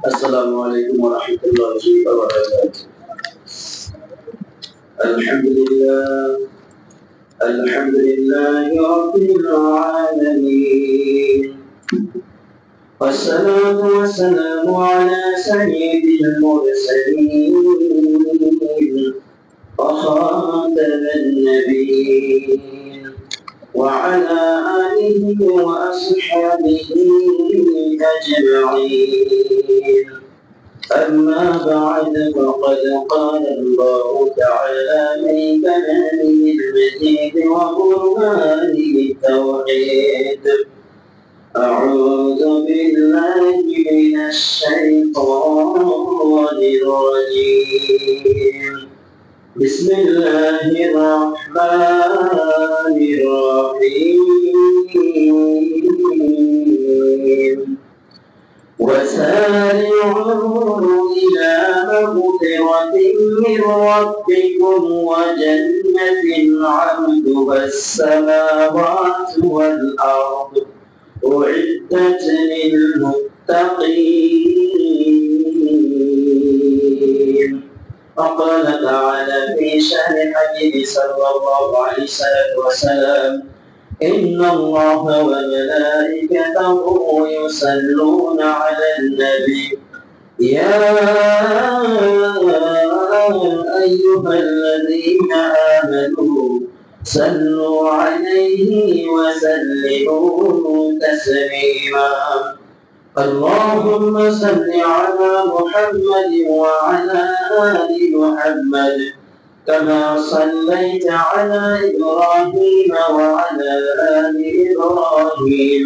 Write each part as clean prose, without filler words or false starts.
السلام عليكم ورحمة الله وبركاته. الحمد لله الحمد لله رب العالمين، والصلاة والسلام على سيد المرسلين وخاتم النبيين وعلى آله وأصحابه أجمعين. أما بعد، فقد قال الله تعالى في كلامه المجيد وقرآنه التوحيد: أعوذ بالله من الشيطان الرجيم. بسم الله الرحمن الرحيم. وسارعوا إلى مغفرة من ربكم وجنة عرضها السماوات والأرض أعدت للمتقين. وقال تعالى في شأن حبيبه صلى الله عليه وسلم: إن الله وملائكته يصلون على النبي يا أيها الذين آمنوا صلوا عليه وسلموا تسليما. اللهم صل على محمد وعلى آل محمد كما صليت على إبراهيم وعلى آل إبراهيم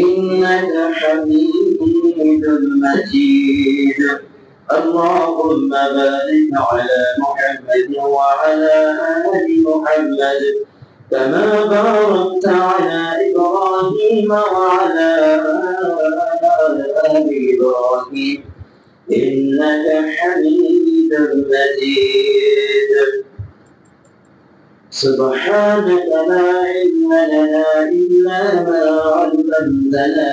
إنك حميد مجيد. اللهم بارك على محمد وعلى آل محمد كما باركت على إبراهيم وعلى آل إبراهيم إنك حميد مجيد. سبحانك لا علم لنا إلا ما علمتنا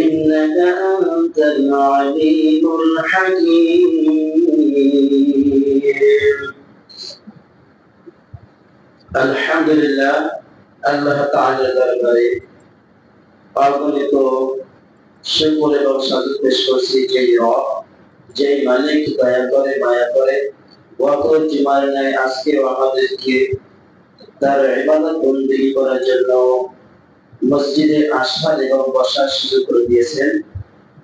إنك أنت العليم الحكيم. الحمد لله আল্লাহ তাআলার দরবারে অগণিত শুকর এবং সাজু পেশ করছি যেই রব, যেই মালিক দয়া করে মায়া করে গত জুমার ন্যায় আজকেও আমাদেরকে তার ইবাদত বন্দেগী করার জন্য মসজিদে আসার এবং বসার সুযোগ করে দিয়েছেন।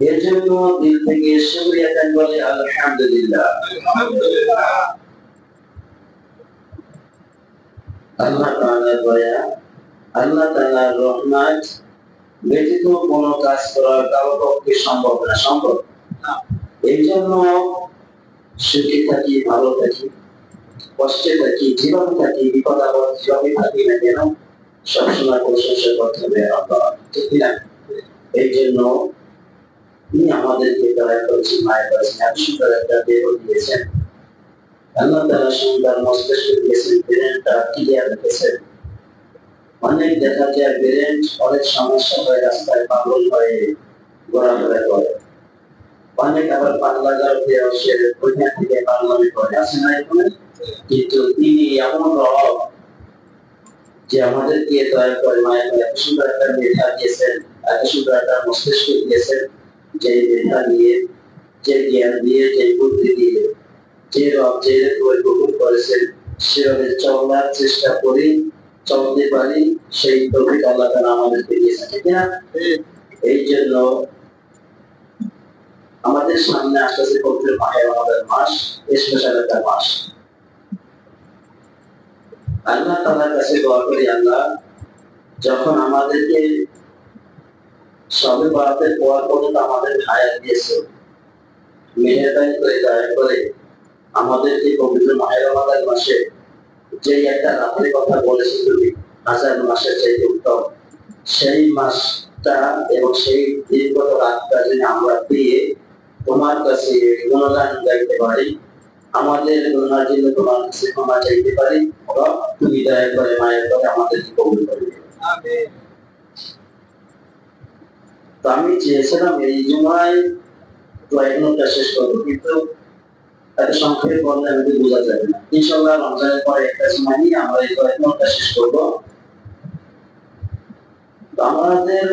এর জন্য দিল থেকে শুকরিয়া আদায় করে আলহামদুলিল্লাহ। আল্লাহ তাআলার দয়া, আল্লাহ তাআলার রহমত ব্যতীত কোনো কাজ করা কারোর পক্ষে সম্ভব না। এই জন্য সুখে থাকি, ভালো থাকি, কষ্টে থাকি, জীবন থাকি, বিপদ আপদ যবে থাকি না কেন সবসময় প্রশংসা করতে হবে আল্লাহ, ঠিক না? এই জন্য তিনি আমাদেরকে দয়া করেছেন, মায়া করেছেন, এত সুন্দর একটা দেহ দিয়েছেন। আল্লাহ তাআলা সুন্দর মস্তিষ্ক দিয়েছেন, ব্রেনটা ক্লিয়ার রেখেছেন। অনেক দেখা যায় ব্রেন অনেক সমস্যা হয়, রাস্তায় পাগল হয়ে ঘোরাফেরা করে। অনেক আবার পাগলা গাড়িতে সে ওইখান থেকে পাগলামি করে, আসে না এখানে? কিন্তু তিনি এমন রব যে আমাদেরকে দয়া করে মায়া করে এত সুন্দর একটা মেধা দিয়েছেন, এত সুন্দর একটা মস্তিষ্ক দিয়েছেন, যে মেধা দিয়ে, যে জ্ঞান দিয়ে, যে বুদ্ধি দিয়ে যে রব যে গ্রহণ করেছেন সেভাবে চলার চেষ্টা করি, চলতে পারি, সেই তৌফিক আল্লাহ তাআলা আমাদেরকে দিয়েছেন, ঠিক না? এই জন্য আমাদের সামনে আসতেছে পবিত্র মাহে রমাদান মাস, স্পেশাল একটা মাস। আল্লাহ তাআলার কাছে দোয়া করি, আল্লাহ যখন আমাদেরকে সবে বরাতের পর পর্যন্ত আমাদের হায়াত দিয়েছে, মেহেরবানি করে দয়া করে আমাদেরকে পবিত্র মাহে রমাদান মাসে যে একটা রাতের কথা বলেছে তুমি, হাজার মাসের চাইতে উত্তম, সেই মাসটা এবং সেই দীর্ঘত রাতটা যদি আমরা পেয়ে তোমার কাছে গুণগান গাইতে পারি, আমাদের গুনার জন্য তোমার কাছে ক্ষমা চাইতে পারি, তুমি দয়া করে মায়ের করে আমাদেরকে কবুল করে দিও। আমিন। তো আমি চেয়েছিলাম এই জুমায় কয়েক নোটটা শেষ করবো, কিন্তু এত সংক্ষেপে বললে আমাকে বোঝা যাবে না। ইনশাআল্লাহ রমজানের পরে একটা সময় নিয়ে আমরা এই কয়েক নোটটা শেষ করবো। আমাদের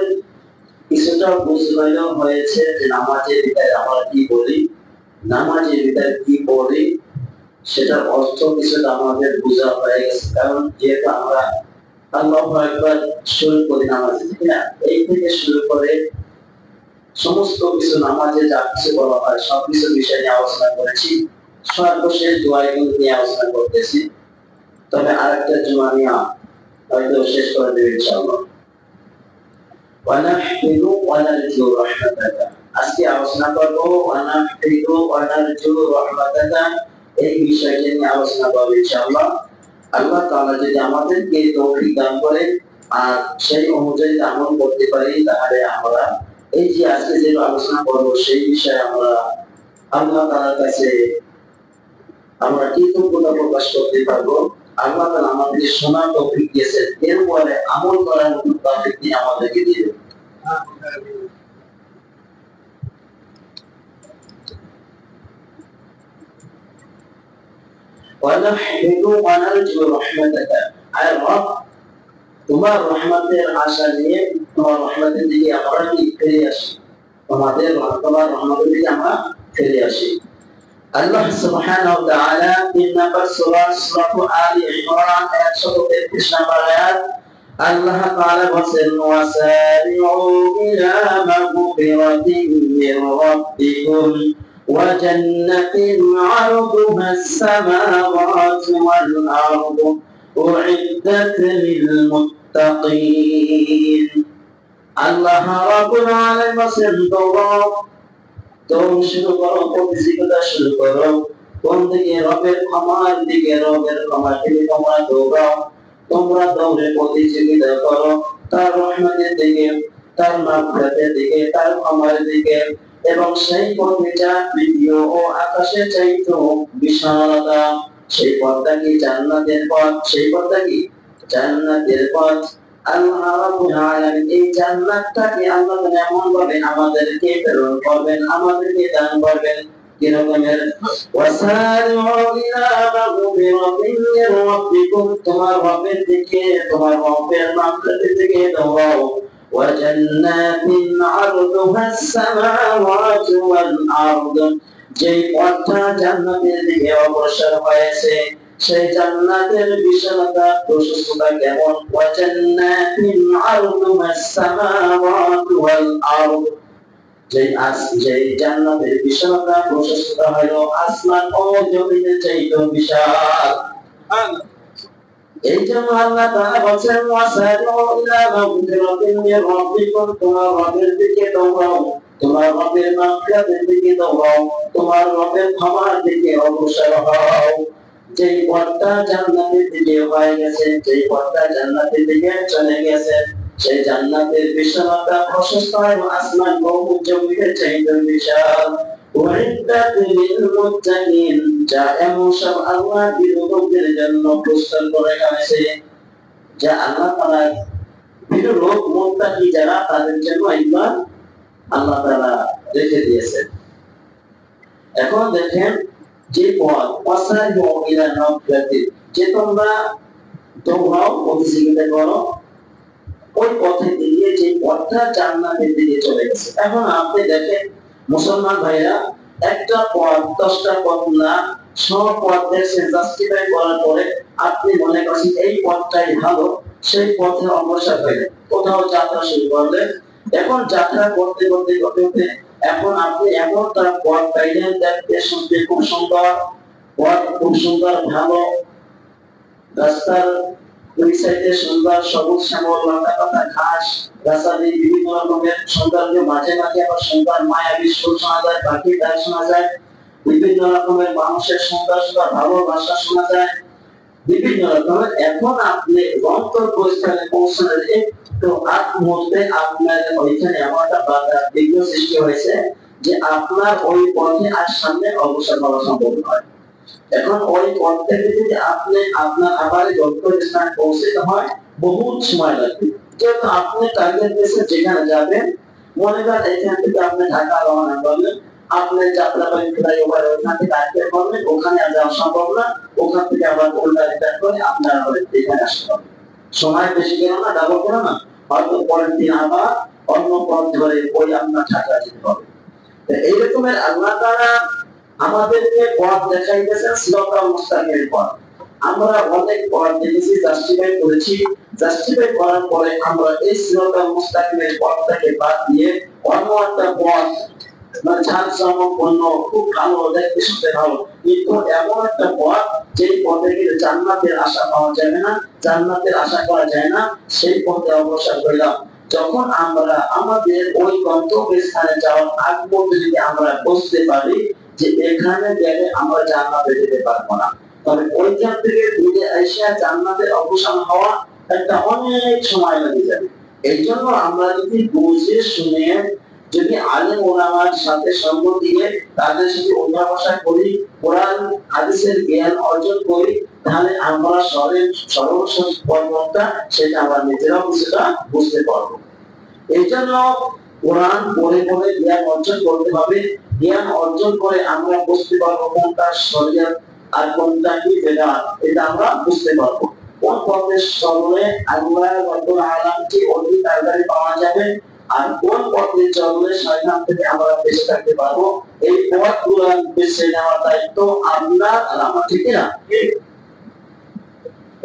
কিছুটা বুঝলেও হয়েছে যে নামাজের ভিতরে আমরা কি বলি, নামাজের ভিতরে কি পড়ি, সেটার অর্থ কিছুটা আমাদের বোঝা হয়ে গেছে। কারণ যেহেতু আমরা আল্লাহু আকবার শুরু করি নামাজ থেকে, না এই থেকে শুরু করে সমস্ত কিছু নামাজে যা কিছু বলা হয় সবকিছু বিষয় নিয়ে আলোচনা করেছি। সর্বশেষ দোয়াগুলো নিয়ে আলোচনা করতেছি। তবে আরেকটা জুমা নিয়ে হয়তো শেষ করে দেবে ইনশাআল্লাহ। ওয়ানাহমিদু ওয়ানারজু রাহমাতাকা, আজকে আলোচনা করব ওয়ানাহমিদু ওয়ানারজু রাহমাতাকা, এই বিষয়টি নিয়ে আলোচনা করব ইনশাআল্লাহ। আল্লাহ তাআলা যদি আমাদেরকে তৌফিক দান করে আর সেই অনুযায়ী আমল করতে পারি, তাহলে আমরা এই যে আজকে যে আলোচনা করব সেই বিষয়ে আমরা আল্লাহ তাআলার কাছে আমরা কৃতজ্ঞতা প্রকাশ করতে পারবো। আল্লাহ তাআলা আমাদেরকে শোনার তৌফিক দিয়েছেন, এরপরে আমল করার মতো তৌফিক তিনি আমাদেরকে দিবেন। ওয়ানাহমিদু ওয়ানারজু রাহমাতাকা, আয় রব তোমার রহমতের আশা নিয়ে তোমার রহমতের দিকে আমরা ফিরে আসি, তোমার রহমতের দিকে আমরা ফিরে আসি। আল্লাহ সুবহানাহু ওয়া তাআলা ৩ নম্বর সূরা আলে ইমরান ১৩৩ নম্বর আয়াত আল্লাহ তাআলা বলেন ওয়াসারিউ ইলা মাগফিরাতিন মির রাব্বিকুম ওয়া জান্নাতিন আরদুহা আস-সামাওয়াতু ওয়াল আরদু উইদ্দাত লিল মুত্তাকিন। আল্লাহ রাব্বুল আলামিন বলেন তোমরা শুরু করো, প্রতিযোগিতা শুরু করো। কোন দিকে? রবের ক্ষমার দিকে। রবের ক্ষমার দিকে তোমরা দৌড়াও, তোমরা দৌড়ে প্রতিযোগিতা করো তার রহমতের দিকে, তার মাগফিরাতের দিকে, তার ক্ষমার দিকে। এবং সেই পথটা পৃথিবী ও আকাশের চাইতেও বিশালতা। সেই পথটা কি? জান্নাতের পথ। সেই পথটা কি? জান্নাতের পথ। আল্লাহ রাব্বুল আলামিন এই জান্নাতটাকে আল্লাহ এমন ভাবে আমাদেরকে প্রেরণ করবেন, আমাদেরকে দান করবেন। কি রকমের? ওয়াসারিউ ইলা মাগফিরাতিন মির রাব্বিকুম, তোমার রবের দিকে, তোমার রবের মাগফিরাতের দিকে দৌড়াও। ওয়া জান্নাতিন আরদুহা আস-সামাওয়াতু ওয়াল আরদ, যেই পথটা জান্নাতের দিকে অগ্রসর হয়েছে সেই জান্নাতের বিশালতা প্রশস্ততা কেমন? ওয়া জান্নাতিন আরদুহা আস-সামাওয়াতু ওয়াল আরদ, যেই জান্নাতের বিশালতা প্রশস্ততা হলো আসমান ও জমিনের চাইতেও বিশাল। এই জন্য আল্লাহ তাআলা বলেন ওয়াসারিউ ইলা মাগফিরাতিন মির রাব্বিকুম, তোমার রবের দিকে দৌড়াও, তোমার রবের মাগফিরাতের দিকে দৌড়াও, তোমার রবের ক্ষমার দিকে অগ্রসর হও। যেই পথটা জান্নাতের দিকে হয়ে গেছে, যেই পথটা জান্নাতের দিকে চলে গেছে, সেই জান্নাতের বিশালতা প্রশস্ত এবং আসমান ও জমিনের চাইতেও বিশাল। উইদ্দাত লিল মুত্তাকিন, যা এমন সব আল্লাহর বিরোধীদের জন্য প্রস্তুত করে রেখেছে, যা আল্লাহ তাআলা বিরোধ মুত্তাকি যারা তাদের জন্য এগুলো আল্লাহ তাআলা রেখে দিয়েছেন। এখন দেখেন যে পথ ওয়াসারিউ ইলা মাগফিরাতিন, যে তোমরা দৌড়াও, প্রতিযোগিতা করো ওই পথে দিয়ে, যে পথটা জান্নাতের দিকে চলে গেছে। এখন আপনি দেখেন মুসলমান ভাইরা, একটা পথ 10টা পথ না, সব পথ দেখছেন, জাস্টিফাই করার পরে আপনি মনে করছেন এই পথটাই ভালো, সেই পথে অগ্রসর হয়ে কোথাও যাত্রা শুরু করলেন। এখন যাত্রা করতে করতে করতে এখন আপনি এমন তার পথ পাইলেন, দেখতে শুনতে খুব সুন্দর পথ, খুব সুন্দর ভালো রাস্তার দুই সাইডে সুন্দর সবুজ শ্যামল লতা পাতা ঘাস গাছালি, বিভিন্ন রকমের সৌন্দর্য, মাঝে মাঝে আবার সুন্দর মায়াবী সুর শোনা যায়, পাখির ডাক শোনা যায়, বিভিন্ন রকমের মানুষের সুন্দর সুন্দর ভালোবাসা শোনা যায়, বিভিন্ন রকমের। এখন আপনি গন্তব্যস্থলে পৌঁছানোর একটু আগ মুহূর্তে আপনার ওইখানে এমন একটা বাধা বিঘ্ন সৃষ্টি হয়েছে যে আপনার ওই পথে আর সামনে অগ্রসর হওয়া সম্ভব নয়। এখন ওই পথ থেকে যদি আপনি আপনার আবার গন্তব্যস্থানে পৌঁছতে হয় বহুত সময় লাগবে, যেহেতু আপনি টার্গেট দিয়েছেন যেখানে যাবেন মনে করেন এখান থেকে আপনি ঢাকা রওনা করলেন, আপনি যাত্রাবাড়ি ফ্লাইওভার ওখান থেকে আসতে পারবেন, ওখানে আর যাওয়া সম্ভব না, ওখান থেকে আবার উল্টা রিটার্ন করে আপনার আবার এখানে আসতে হবে। সময় বেশি গেল না, ডাবল গেল না, হয়তো পরের দিন আবার অন্য পথ ধরে ওই আপনার ঢাকা যেতে হবে। এই রকমের আল্লাহ তাআলা আমাদেরকে পথ দেখাইতেছেন, সিরাতাল মুস্তাকিমের পথ। আমরা অনেক পথ দেখেছি, জাস্টিফাই করেছি, জাস্টিফাই করার পরে আমরা এই সিরাতাল মুস্তাকিমের পথটাকে বাদ দিয়ে অন্য একটা পথ মানে ঝাঁঝামপূর্ণ, খুব ভালো, দেখতে শুনতে ভালো, কিন্তু এমন একটা পথ যেই পথে গেলে জান্নাতের আশা পাওয়া যাবে না, জান্নাতের আশা করা যায় না, সেই পথে অগ্রসর হইলাম। যখন আমরা আমাদের ওই গন্তব্য স্থানে যাওয়ার আগ পর্যন্ত যদি আমরা বুঝতে পারি যে এখানে গেলে আমরা জান্নাতে যেতে পারবো না, তবে ওইখান থেকে ফিরে এসে জান্নাতের অগ্রসর হওয়া একটা অনেক সময় লেগে যাবে। এই জন্য আমরা যদি বুঝে শুনে, যদি আলেম ওলামার সাথে সঙ্গ দিয়ে তাদের সাথে ওঠা বসা করি, কোরআন হাদিসের জ্ঞান অর্জন করি, তাহলে আমরা সর্বশেষ পর্বটা সেটা আমরা নিজেরাও কিছুটা বুঝতে পারবো। এই জন্য কোরআন পড়ে পড়ে জ্ঞান অর্জন করতে হবে। জ্ঞান অর্জন করে আমরা বুঝতে পারবো কোনটা শরীয়ত আর কোনটা কি বেদাত, এটা আমরা বুঝতে পারবো। কোন পথের চললে আল্লাহ রাব্বুল আলামিনকে অধিক তাড়াতাড়ি পাওয়া যাবে, আর কোন পথে চললে শয়তান থেকে আমরা বেঁচে থাকতে পারবো, এই পথগুলো বেছে নেওয়ার দায়িত্ব আপনার আর আমার, ঠিক না?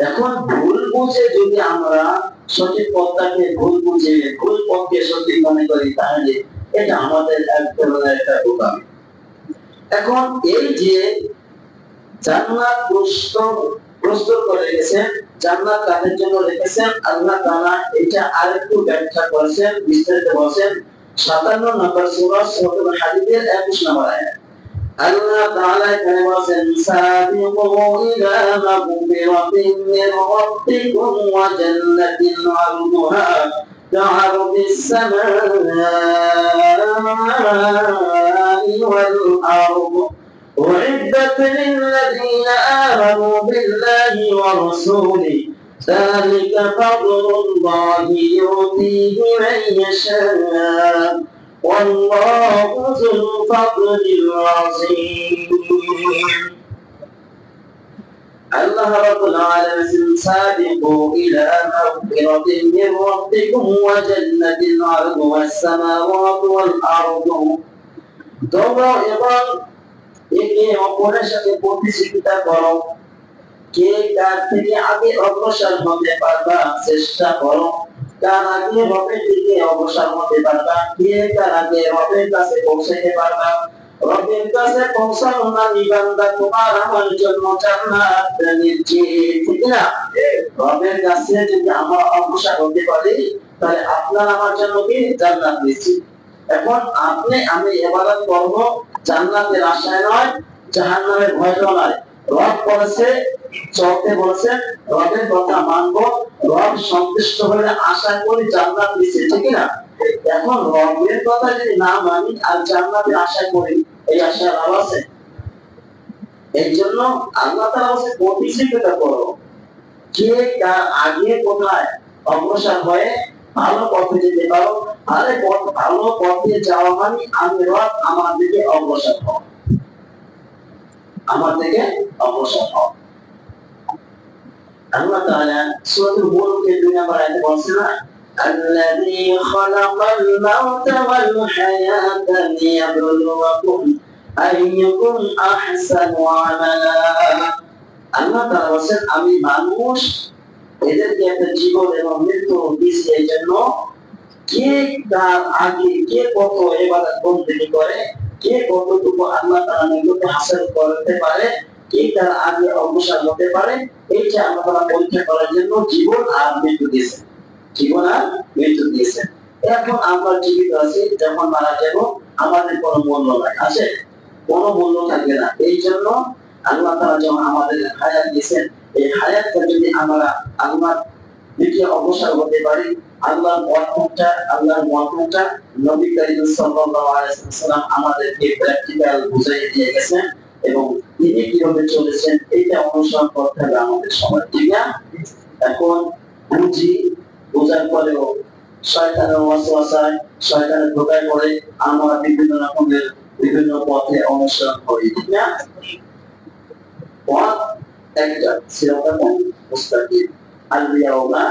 এখন ভুল বুঝে যদি আমরা সঠিক পথটাকে ভুল বুঝে ভুল পথকে সঠিক মনে করি, তাহলে এটা আমাদের এক ধরনের একটা বোকামি। এখন এই যে জান্নাত প্রস্তুত করে রেখেছেন, জান্নাত কাদের জন্য রেখেছেন আল্লাহ তাআলা, এটা আরেকটু ব্যাখ্যা করেছেন, বিস্তারিত বলেছেন 57 নম্বর সূরা সূরাতুল হাদীদের 21 নম্বর আয়াত। আল্লাহ তাআলা এখানে বলেছেন সাবিকু ইলা মাগফিরাতিন মির রাব্বিকুম ওয়া জান্নাতিন আরদুহা কা'আরদিস সামাই ওয়াল আরদ أعدت للذين آمنوا بالله ورسوله ذلك فضل الله يؤتيه من يشاء والله ذو الفضل العظيم. الله رب العالمين سابقوا إلى مغفرة من ربكم وجنة عرضها السماوات والأرض তোমরা এবং একে অপরের সাথে প্রতিযোগিতা করো, কে কার থেকে আগে অগ্রসর হতে পারবা চেষ্টা করো, কার আগে রবের দিকে অগ্রসর হতে পারবা, কে কার আগে রবের কাছে পৌঁছাতে পারবা। রবের কাছে পৌঁছানো না নিবান্দা তোমার আমার জন্য জান্নাত নিশ্চিত, ঠিক না? রবের কাছে যদি আমরা অগ্রসর হতে পারি, তাহলে আপনার আমার জন্য কি জান্নাত নিশ্চিত। এখন আপনি আমি ইবাদত করব জান্নাতের আশায় নয়, জাহান্নামের ভয় নয়। রব বলেছে চলতে বলেছে, রবের কথা মানবো, রব সন্তুষ্ট হলে আশা করি জান্নাত দিচ্ছে, ঠিক না? এখন রবের কথা যদি না মানি আর জান্নাতের আশা করি, এই আশা লাভ আছে? এই জন্য আল্লাহ তাআলা বলেছে প্রতিযোগিতা করো, কে কার আগে কোথায় অগ্রসর হয়ে ভালো পথে যেতে পারো। আরে ভালো পথে যাওয়া মানে আমি রব আমার দিকে অগ্রসর হও, আমার দিকে অগ্রসর হও। আল্লাহ তাআলা সূরাতুল মুলকের 2 নম্বর আয়াতে বলেছেন না, আল্লাযী খালাকাল মাউতা ওয়াল হায়াতা লিয়াবলুয়াকুম আইয়ুকুম আহসানু আমালা। আল্লাহ তাআলা বলেন আমি মানুষ এদেরকে একটা জীবন এবং মৃত্যু দিয়েছি এই জন্য কে কার আগে কে কত ইবাদত বন্দেগী করে, কে কতটুকু আল্লাহ তাআলার নিকট হাসিল করতে পারে, কে কার আগে অগ্রসর হতে পারে, এইটা আল্লাহ তাআলা পরীক্ষা করার জন্য জীবন আর মৃত্যু দিয়েছেন, জীবন আর মৃত্যু দিয়েছেন। এখন আমরা জীবিত আছি, যখন মারা যাব আমাদের কোনো মূল্য নাই, আছে? কোনো মূল্য থাকবে না। এই জন্য আল্লাহ তাআলা যখন আমাদের হায়াত দিয়েছেন, এই হায়াতটা যদি আমরা আল্লাহর দিকে অগ্রসর হতে পারি, আল্লাহর মতটা নবী করিম সাল্লাল্লাহু আলাইহি ওয়াসাল্লাম আমাদেরকে প্র্যাকটিক্যাল বুঝিয়ে দিয়ে গেছেন এবং তিনি কিভাবে চলেছেন এটা অনুসরণ করতে হবে আমাদের সবার, ঠিক না? এখন বুঝার পরেও শয়তানের ওয়াসওয়াসায়, শয়তানের ধোঁকায় পড়ে আমরা বিভিন্ন রকমের বিভিন্ন পথে অনুসরণ করি, ঠিক না? পথ একটা, সিরাতাল মুস্তাকিম। আল-ইয়াউমা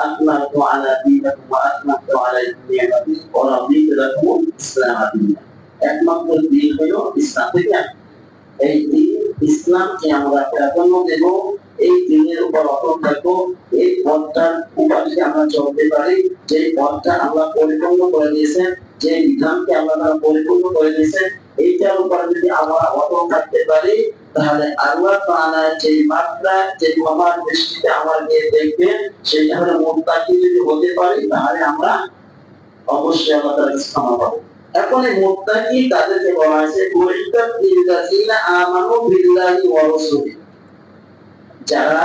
আকমালতু আলা দীনিকুম ওয়া আতমামতু আলাইকুম নি'মাতি ওয়া রাদিতু লাকুম ইসলাম দীনান। একমাত্র দিন হলো ইসলাম, ঠিক না? এই দিন ইসলামকে আমরা প্রাধান্য দেব, এই দিনের উপর অটল থাকবো, এই পথটার উপর যদি আমরা চলতে পারি, যে পথটা আল্লাহ পরিপূর্ণ করে দিয়েছেন, যে বিধানকে আল্লাহ তাআলা পরিপূর্ণ করে দিয়েছেন, এইটার উপর যদি আমরা অটল থাকতে পারি, তাহলে আল্লাহ তাআলা যে মাত্রা, যে মহান দৃষ্টিতে আমাদেরকে দেখবেন, সেটা হলো মুত্তাকি যদি হতে পারি, তাহলে আমরা অবশ্যই আল্লাহ তাআলার কাছে ক্ষমা পাবো। এখন এই মুত্তাকি তাদেরকে বলা হয়েছে মুত্তাকিনা আমানু বিল্লাহি ওয়া রাসূলিহি, যারা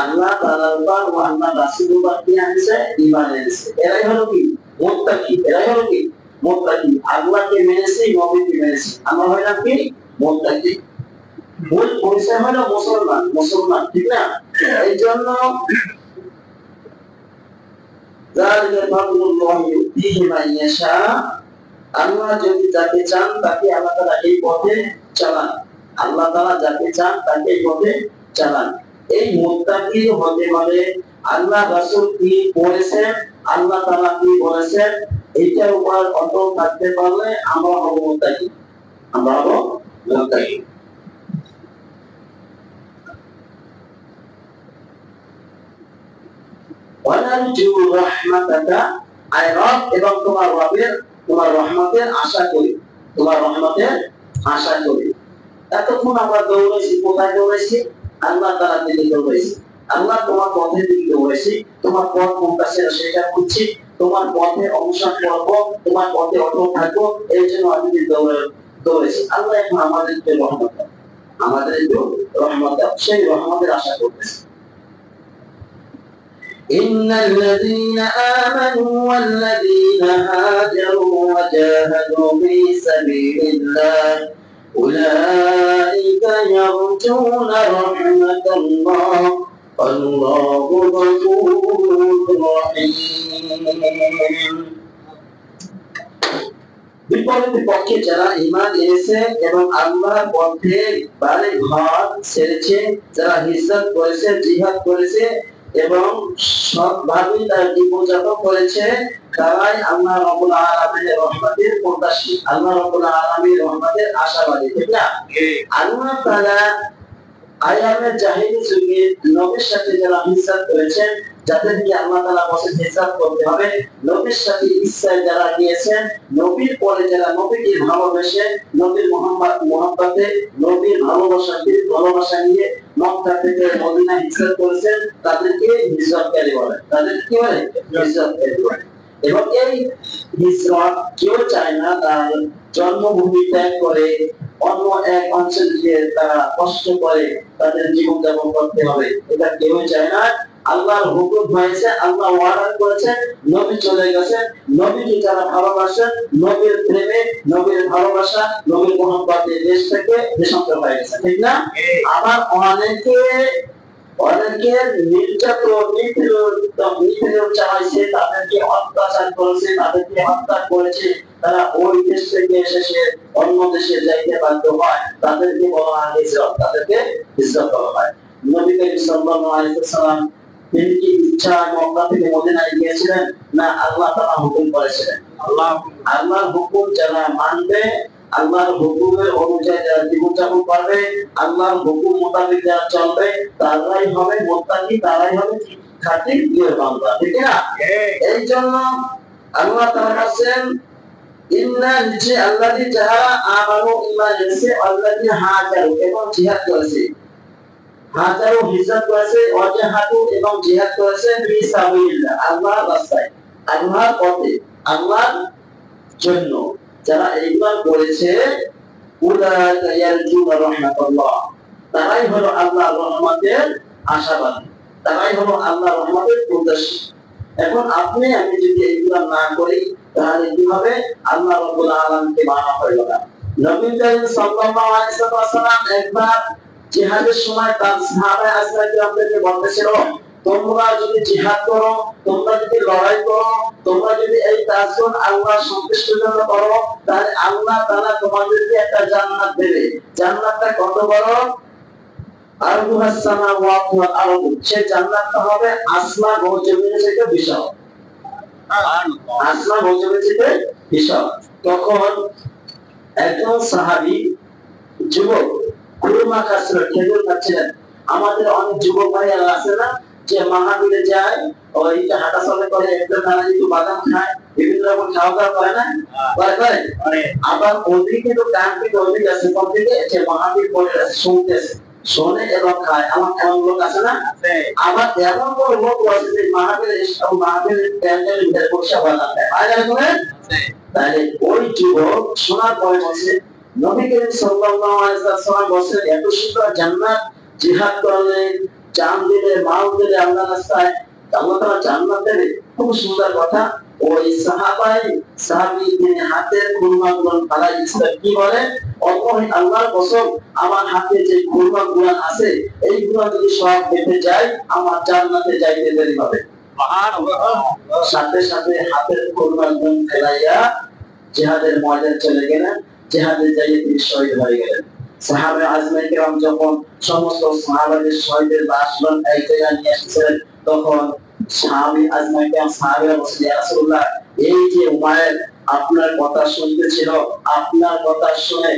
আল্লাহ তাআলার উপর ও আল্লাহর রাসূলের উপর কি আনছে, ঈমান এনেছে, এরাই হলো কি মুত্তাকি। এরাই হলো কি মুত্তাকি, আল্লাহকে মেনেছে, নবীকে মেনেছে, আমরা হইলাম কি মুত্তাকি। মূল পরিচয় হলো মুসলমান, মুসলমান, ঠিক না? এই জন্য যালিকা ফাদলুল্লাহি ইউতিহি মান ইয়াশা, আল্লাহ যদি যাকে চান তাকে আল্লাহ তাআলা এই পথে চালান, আল্লাহ তাআলা যাকে চান তাকে এই পথে চালান। এই মুত্তাকি হতে হলে আল্লাহ রাসূল কি বলেছেন, আল্লাহ তাআলা কি বলেছেন, এটার উপর অটল থাকতে পারলে আমরা হব মুত্তাকি, আমরা হব মুত্তাকি। ওয়ানারজু রাহমাতাকা, আয় রব, এবং তোমার রবের, তোমার রহমতের আশা করি, তোমার রহমতের আশা করি। এতক্ষণ আমরা দৌড়েছি, কোথায় দৌড়েছি? আল্লাহ তাআলার দিকে দৌড়েছি, আল্লাহ তোমার পথের দিকে দৌড়েছি, তোমার পথ কোনটা সেটা খুঁজছি, তোমার পথে অনুসরণ করবো, তোমার পথে অটল থাকবো, এই জন্য আমি দৌড়েছি। আল্লাহ এখন আমাদেরকে রহমত দাও, আমাদের একটু রহমত দাও, সেই রহমতের আশা করতেছি। إن الذين آمنوا والذين هاجروا وجاهدوا في سبيل الله أولئك يرجون رحمة الله والله غفور رحيم। বিপরীত পক্ষে যারা ঈমান এনেছে এবং আল্লাহর পথে বাড়ি ঘর ছেড়েছে, যারা হিজরত করেছে, জিহাদ করেছে এবং সৎভাবে তার জীবনযাপন করেছে, তারাই আল্লাহ রাব্বুল আলামিনের রহমতের প্রত্যাশী, আল্লাহ রাব্বুল আলামিনের রহমতের আশাবাদী, ঠিক না? আল্লাহ তাআলা আয়ামে জাহিলি যুগে নবীর সাথে যারা হিজরত করেছেন, যাদেরকে আল্লাহ তাআলা বলেছেন হিজরত করতে হবে, নবীর সাথে ইসরায়েল যারা গিয়েছেন, নবীর পরে যারা নবীকে ভালোবেসে, নবীর মুহাব্বতে, নবীর ভালোবাসা নিয়ে মক্কা থেকে মদিনা হিজরত করেছেন, তাদেরকে হিজরতকারী বলে, তাদেরকে কি বলে? হিজরতকারী বলে। এবং এই হিজরত কেউ চায় না তার জন্মভূমি ত্যাগ করে অন্য এক অঞ্চলে গিয়ে তারা কষ্ট করে তাদের জীবন যাপন করতে হবে, এটা কেউ চায় না। আল্লাহর হুকুম হয়েছে, আল্লাহ ওয়াদা করেছেন, নবী চলে গেছেন, নবীকে যারা ভালোবাসেন, নবীর প্রেমে, নবীর ভালোবাসা, নবীর মহব্বতে দেশ থেকে দেশান্তর হয়ে গেছে, ঠিক না? আবার অনেকের নির্যাতন, নিপীড়ন চালাইছে, তাদেরকে অত্যাচার করেছে, তাদেরকে হত্যা করেছে, তারা ওই দেশ থেকে এসে অন্য দেশে যাইতে বাধ্য হয়, তাদেরকে বলা হয় হিজরত, তাদেরকে হিজরত বলা হয়। নবী করিম সাল্লাল্লাহু আলাইহি ওয়াসাল্লাম তিনি কি ইচ্ছায় মক্কা থেকে মদিনায় গিয়েছিলেন, না আল্লাহ তাআলা হুকুম করেছিলেন? আল্লাহর হুকুম যারা মানবে, আল্লাহর হুকুমের অনুযায়ী যারা জীবনযাপন করবে, আল্লাহর হুকুম মোতাবেক যারা চলবে, তারাই হবে মুত্তাকি, তারাই হবে খাঁটি প্রিয় বান্দা, ঠিক না? এই জন্য আল্লাহ তাআলা বলেন ইন্না নিচে আল্লাযী যারা আমানু ঈমান এনেছে, আল্লাযী হাজারু এবং জিহাদ করেছে, হাজারু হিজরত করেছে, ওয়াজাহাদু এবং জিহাদ করেছে ফি সাবিলিল্লাহ, আল্লাহর রাস্তায়, আল্লাহর পথে, আল্লাহর জন্য, যারা ঈমান করেছে, উলাইকা ইয়ারজুনা রাহমাতাল্লাহ, তারাই হলো আল্লাহর রহমতের আশাবাদী, তারাই হলো আল্লাহর রহমতের প্রত্যাশী। এখন আপনি আমি যদি ঈমান না করি, তাহলে কি হবে? আল্লাহ রাব্বুল আলামিনকে মানা হলো না। নবী করিম সাল্লাল্লাহু আলাইহি ওয়াসাল্লাম একবার জিহাদের সময় তার সাহাবায়ে আজরাকে আপনাকে বলতেছিল, তোমরা যদি জিহাদ করো, তোমরা যদি লড়াই করো, তোমরা যদি এই কাজগুলো আল্লাহর সন্তুষ্টির জন্য করো, তাহলে আল্লাহ তাআলা তোমাদেরকে একটা জান্নাত দেবে। জান্নাতটা কত বড়? আরদুহাস সামাওয়াতু ওয়াল আরদ। সেই জান্নাতটা হবে আসমান ও জমিনের থেকে বিশাল। আসমান ও জমিনের থেকে বিশাল। তখন একজন সাহাবী যুবক খুরমা খাচ্ছিল, খেজুর খাচ্ছিলেন। আমাদের অনেক যুবক ভাইরা আছে না, যে মাহফিলে যায়, ওই যে হাঁটা চলা করে, একটা তারা একটু বাদাম খায়, বিভিন্ন রকম খাওয়া দাওয়া করে না, করে। আবার ওদিকে কিন্তু কান থেকে ওদিক আছে, কোন থেকে, যে মাহফিল করে শুনতেছে, শোনে এবং খায়। আমার এমন লোক আছে না, আবার এমন কোন লোক আছে যে মাহফিলের প্যান্ডেলের ভিতরে বসে বাদাম খায়, হয় না করে? তাহলে ওই যুবক শোনার পরে বলছে, নবী করিম সাল্লাল্লাহু আলাইহি ওয়াসাল্লাম বলেন, এত সুন্দর জান্নাত, জিহাদ করলে, জান দিলে, মাল দিলে আল্লাহর রাস্তায় আল্লাহ তাআলা জান্নাত দেবে। খুব সুন্দর কথা। ওই সাহাবী তিনি হাতের খুরমাগুলো ফালাই দিয়েছিলেন। কি বলে? অপর আল্লাহর কসম, আমার হাতে যে খুরমাগুলো আছে, এইগুলো যদি সব বেঁচে যায়, আমার জান্নাতে যাইতে দেরি হবে। সুবহানাল্লাহ। সাথে সাথে হাতের খুরমাগুলো ফেলাইয়া জিহাদের ময়দানে চলে গেলেন। জিহাদে যাইয়ে তিনি শহীদ হয়ে গেলেন। সাহাবে আজমাই কেরাম যখন সমস্ত সাহাবাদের শহীদের লাশগুলো এক জায়গায় নিয়ে এসেছিলেন, তখন সাহাবী আজমাই কেরাম সাহাবীরা বলছেন, ইয়া রাসূলুল্লাহ, এই যে উমাইর আপনার কথা শুনতেছিল, আপনার কথা শুনে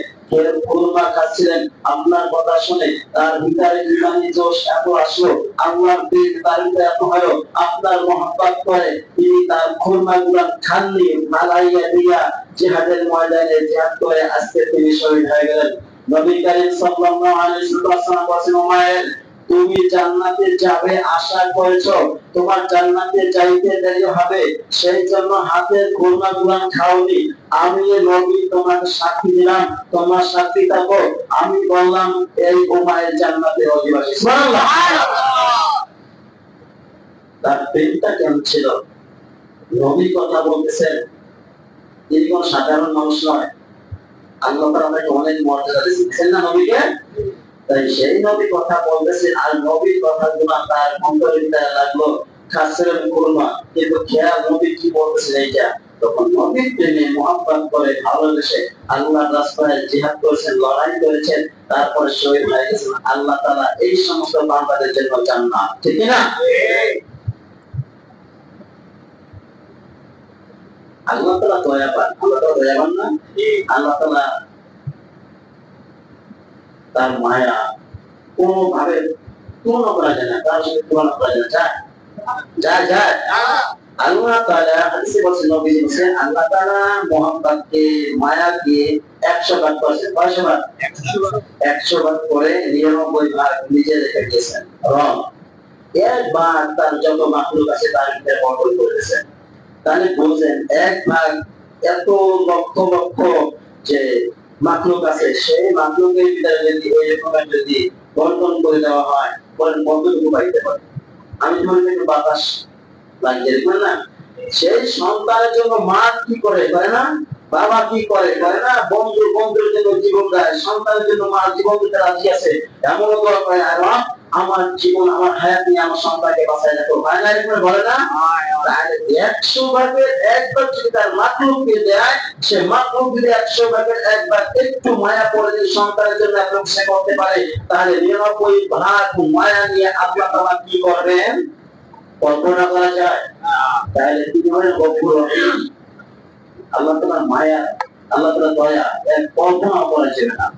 খুরমা খাচ্ছিলেন, আপনার কথা শুনে তার ভিতরে ইমানি জোশ এত আসলো, আল্লাহর দিন তার ভিতরে এত হলো, আপনার মহব্বত করে তিনি তার খুরমাগুলো খাননি, মালাইয়া দিয়া জিহাদের ময়দানে জিহাদ করে আজকে তিনি শহীদ হয়ে গেলেন। নবী করিম সাল্লাল্লাহু আলাইহি ওয়াসাল্লাম বলেন, উমাইর, তুমি জান্নাতে যাবে আশা করেছো, তোমার জান্নাতে যাইতে দেরি হবে, সেই জন্য হাতের খুরমাগুলো খাওনি। আমি নবী তোমাকে সাক্ষী দিলাম, তোমার সাক্ষী থাকো। আমি বললাম এই উমাইর জান্নাতের অধিবাসী। সুবহানাল্লাহ। তার প্রেমটা কেমন ছিল? নবী কথা বলতেছেন, তিনি কোন সাধারণ মানুষ নয়। আল্লাহ তাআলা আমাকে অনেক মর্যাদা দিয়েছেন না নবীকে, তাই সেই নবী কথা বলতেছেন, আর নবীর কথাগুলো তার অন্তরে ভিতরে লাগলো, খাসের খুরমা, কিন্তু খেয়াল নবী কি বলতেছেন এইটা। তখন নবীর প্রেমে মহব্বত করে ভালোবেসে আল্লাহর রাস্তায় জিহাদ করেছেন, লড়াই করেছেন, তারপরে শহীদ হয়ে গেছেন। আল্লাহ তাআলা এই সমস্ত বান্দাদের জন্য জান্নাত, ঠিক না? আল্লাহ তাআলা দয়াবান, আল্লাহ তাআলা দয়াবান না? আল্লাহ তাআলা তার মায়া কোনোভাবে তুলনা করা যায় না, তার সাথে তুলনা করা যায় না। যায় যায় আল্লাহ তাআলা হাদিসে বলেছেন, নবী বলেছেন, আল্লাহ তাআলা মুহাম্মদকে, মায়াকে 100 ভাগ করেছেন। কয়শো ভাগ? 100 ভাগ করে 99 ভাগ নিজে রেখে দিয়েছেন। রং একবার তার যত মাখলুক আছে তার ভিতরে বন্টন করে দিয়েছেন। তাহলে বলছেন এক ভাগ এত লক্ষ লক্ষ যে মাখলুক আছে, সেই মাখলুকের ভিতরে যদি এইরকম যদি বন্টন করে দেওয়া হয়, বলেন কতটুকু পাইতে পারে? আমি ধরে একটু বাতাস লাগিয়ে দেখবেন না, সেই সন্তানের জন্য মা কি করে না, বাবা কি করে না, বন্ধুর জন্য জীবন দেয়, সন্তানের জন্য মা জীবন দিতে রাজি আছে। এমনও দোয়া করে, আর আমার জীবন, আমার হায়াত নিয়ে আমার সন্তানকে বাঁচায় রাখো, হয় না? এরকম বলে না? তাহলে 100 ভাগের 1 ভাগ যদি তার মাতলুবকে দেয়, সে মাতলুব যদি 100 ভাগের 1 ভাগ একটু মায়া পড়ে যদি সন্তানের জন্য একদম সে করতে পারে, তাহলে 99 ভাগ মায়া নিয়ে আল্লাহ তাআলা কি করবেন কল্পনা করা যায়? তাহলে কি ধরনের গফুর রহিম, আল্লাহ তাআলার মায়া, আল্লাহ তাআলার দয়া এর কল্পনা করা যাবে না।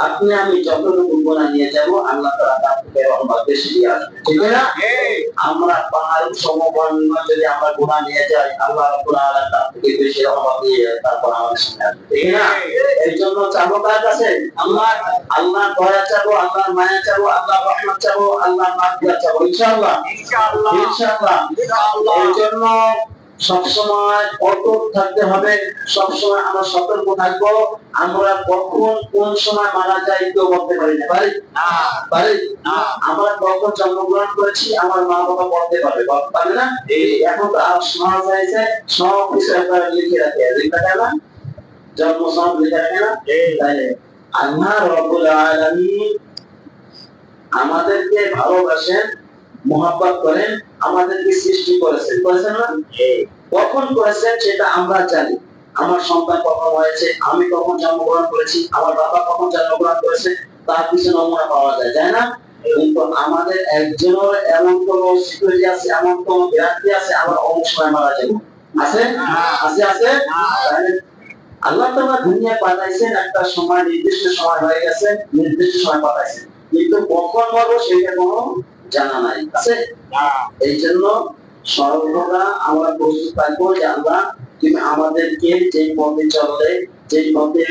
আপনি আমি যতটুকু গুনাহ নিয়ে যাব, আল্লাহ তাআলা তার থেকে রহমত বেশি দিয়ে আসবে, ঠিক না? আমরা পাহাড় সমপন্ন যদি আমরা গুনাহ নিয়ে যাই, আল্লাহ রাব্বুল আলামিন তার থেকে বেশি রহমত দিয়ে তারপর আমাদের সামনে আসবে, ঠিক না? এই জন্য চাবো কার কাছে? আল্লাহ দয়া চাবো, আল্লাহর মায়া চাবো, আল্লাহর রহমত চাবো, আল্লাহর মাগফিরাত চাবো, ইনশাআল্লাহ। এই জন্য সবসময় অটল থাকতে হবে, সবসময় আমরা সতর্ক থাকবো। আমরা কখন কোন সময় মারা যাই কেউ বলতে পারি না, পারি? আমরা কখন জন্মগ্রহণ করেছি আমার মা বাবা বলতে পারবে না? এখন তো সমাজ হয়েছে, সব কিছু একবারে লিখে রাখে, না? জন্ম সব লিখে রাখে না? তাই আল্লাহ রাব্বুল আলামিন আমাদেরকে ভালোবাসেন, মোহাব্বত করেন, আমাদেরকে সৃষ্টি করেছেন, করেছেন না? কখন করেছেন সেটা আমরা জানি। আমার সন্তান কখন হয়েছে, আমি কখন জন্মগ্রহণ করেছি, আমার বাবা কখন জন্মগ্রহণ করেছে, তার কিছু নমুনা পাওয়া যায়, তাই না? কিন্তু আমাদের একজনের এমন কোন সিকিউরিটি আছে, এমন কোন গ্যারান্টি আছে আমরা অমুক সময় মারা যাবো? আছে? আছে আছে? আল্লাহ তাআলা দুনিয়া পাঠাইছেন, একটা সময় নির্দিষ্ট সময় হয়ে গেছে, নির্দিষ্ট সময় পাঠাইছেন, কিন্তু কখন মরবো সেটা কোনো জানা নাই, আছে? এই জন্য সর্বদা আমরা প্রস্তুত থাকবো যে আল্লাহ তুমি আমাদেরকে যে পথে চললে, যে পথে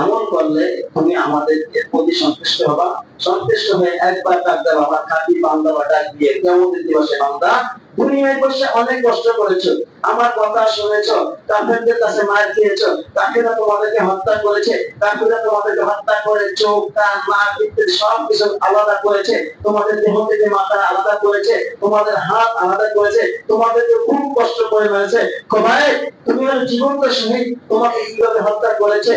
আমল করলে তুমি আমাদের প্রতি সন্তুষ্ট হবা, সন্তুষ্ট হয়ে একবার ডাক দাও আমার খাঁটি বান্দা বা ডাক দিয়ে কিয়ামতের দিবসে বান্দা দুনিয়ায় বসে অনেক কষ্ট করেছো, আমার কথা শুনেছো, কাফেরদের কাছে মার খেয়েছো, কাফেররা তোমাদেরকে হত্যা করেছে, কাফেররা তোমাদেরকে হত্যা করে চোখ কান নাক ইত্যাদি সব কিছু আলাদা করেছে, তোমাদের দেহ থেকে মাথা আলাদা করেছে, তোমাদের হাত আলাদা করেছে, তোমাদেরকে খুব কষ্ট করে মেরেছে, ভাই তুমি আর জীবন্ত শহীদ, তোমাকে কিভাবে হত্যা করেছে,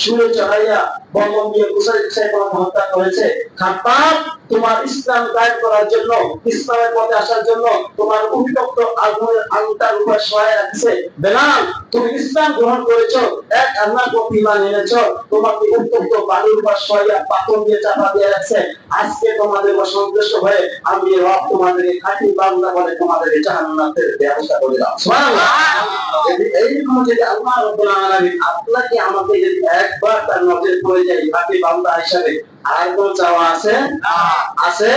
শুনে চড়াইয়া বন্ধন দিয়ে কুসাই তোমাকে হত্যা করেছে, খাপ্পাব তোমার ইসলাম কায়েম করার জন্য, ইসলামের পথে আসার জন্য তোমার উত্তপ্ত আগুনের আগুনটার উপর সহায় রাখছে, বেলাল তুমি ইসলাম গ্রহণ করেছো, এক আল্লাহর প্রতি ঈমান এনেছো, তোমাকে উত্তপ্ত বালুর উপর সহায়া পাথর দিয়ে চাপা দিয়ে রাখছে, আজকে তোমাদের অসন্তুষ্ট হয়ে আমি রব তোমাদেরকে খাঁটি বান্দা বলে তোমাদেরকে জাহান্নামের ব্যবস্থা করে দাও, সুবহানাল্লাহ। এইরকম যদি আল্লাহ রাব্বুল আলামিন আপনাকে আমাকে যদি একবার তার নজরে পড়ে যায় খাঁটি বান্দা হিসাবে, আর কোন চাওয়া আছে? আছে?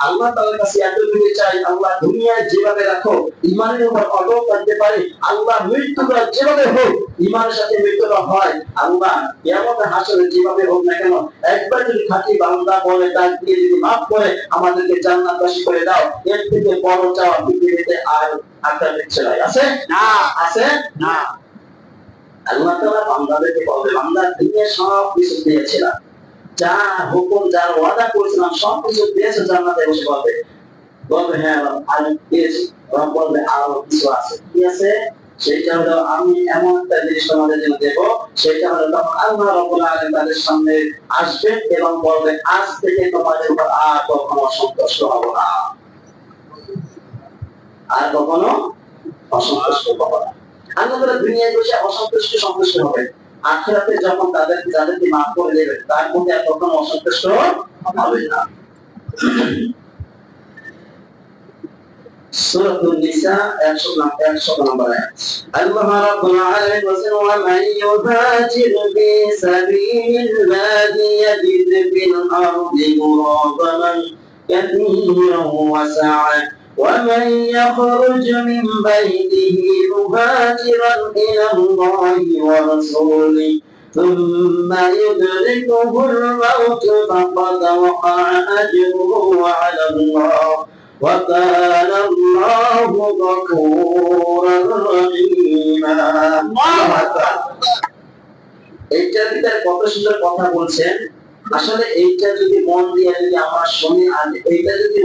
আল্লাহ তাআলার কাছে এতটুকু চাই, আল্লাহ দুনিয়ায় যেভাবে রাখো ঈমানের উপর অটল থাকতে পারি, আল্লাহ মৃত্যুটা যেভাবে হোক ঈমানের সাথে মৃত্যুটা হয়, আল্লাহ কিয়ামতের হাসরে যেভাবে হোক না কেন একবার যদি খাঁটি বান্দা বলে ডাক দিয়ে যদি মাফ করে আমাদেরকে জান্নাতবাসী করে দাও, এর থেকে বড় চাওয়া পৃথিবীতে আর একটা কিছু নাই, আছে? না আছে? না। আল্লাহ তাআলা বান্দাদেরকে বলে বান্দা দুনিয়া সব কিছু দিয়েছিলাম, যা হুকুম যার ওয়াদা করেছিলাম সব কিছু দিয়েছে, জান্নাতে বসে বলবে, বলবে হ্যাঁ আমি পেয়েছি, রব বলবে আরো কিছু আছে, কি আছে? সেটা হলো আমি এমন একটা জিনিস তোমাদের জন্য দেব, সেটা হলো তখন আল্লাহ রাব্বুল আলামিন তাদের সামনে আসবেন এবং বলবে আজ থেকে তোমাদের উপর আর কখনো অসন্তুষ্ট হব না, আর কখনো অসন্তুষ্ট হব না। আল্লাহ তাআলা দুনিয়ায় বসে অসন্তুষ্ট সন্তুষ্ট হবে, আখিরাতে যখন যাদেরকে মাফ করে দেবেন তার মধ্যে আর কখনো অসন্তুষ্ট হবে না। সূরাতুন নিসা 100 নম্বর আয়াত। আল্লাহ রাব্বুল আলামিন বলেন ওয়া মান ইউহাজির ফি সাবিলিল্লাহি ইয়াজিদ ফিল আরদি মুরাগামান কাসীরান ওয়া সা'a ومن يخرج من بيته مهاجرا إلى الله ورسوله ثم يدركه الموت فقد وقع أجره على الله وكان الله غفورا رحيما। এইটার ভিতরে কত সুন্দর কথা বলছেন, আসলে এইটা যদি মন দিয়ে যদি আমরা শুনি আর এইটা যদি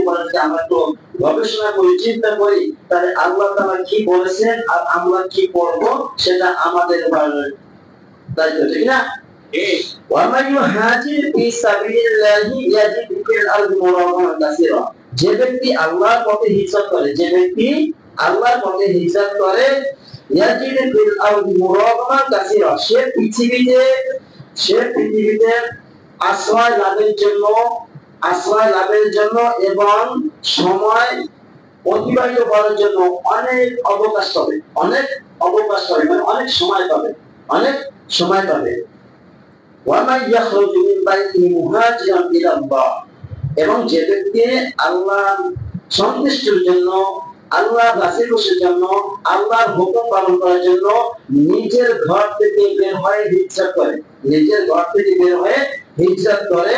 আমরা একটু গবেষণা করি, চিন্তা করি, তাহলে আল্লাহ তাআলা কি বলেছেন আর আমরা কি করব সেটা আমাদের উপর দায়িত্ব, ঠিক না? ওয়া মান ইউহাজির ফি সাবিলিল্লাহি ইয়াজিদ ফিল আরদি মুরাগামান কাসীরা, যে ব্যক্তি আল্লাহর পথে হিজরত করে, যে ব্যক্তি আল্লাহর পথে হিজরত করে, ইয়াজিদ ফিল আরদি মুরাগামান কাসীরা, সে পৃথিবীতে আশ্রয় লাভের জন্য এবং সময় অতিবাহিত করার জন্য অনেক অবকাশ পাবে, মানে অনেক সময় পাবে। ওয়া মান ইয়াখরুজু মিন বাইতিহি মুহাজিরান ইলাল্লাহ, এবং যে ব্যক্তি আল্লাহর সন্তুষ্টির জন্য, আল্লাহর রাসূলের জন্য, আল্লাহর হুকুম পালন করার জন্য নিজের ঘর থেকে বের হয়ে হিজরত করে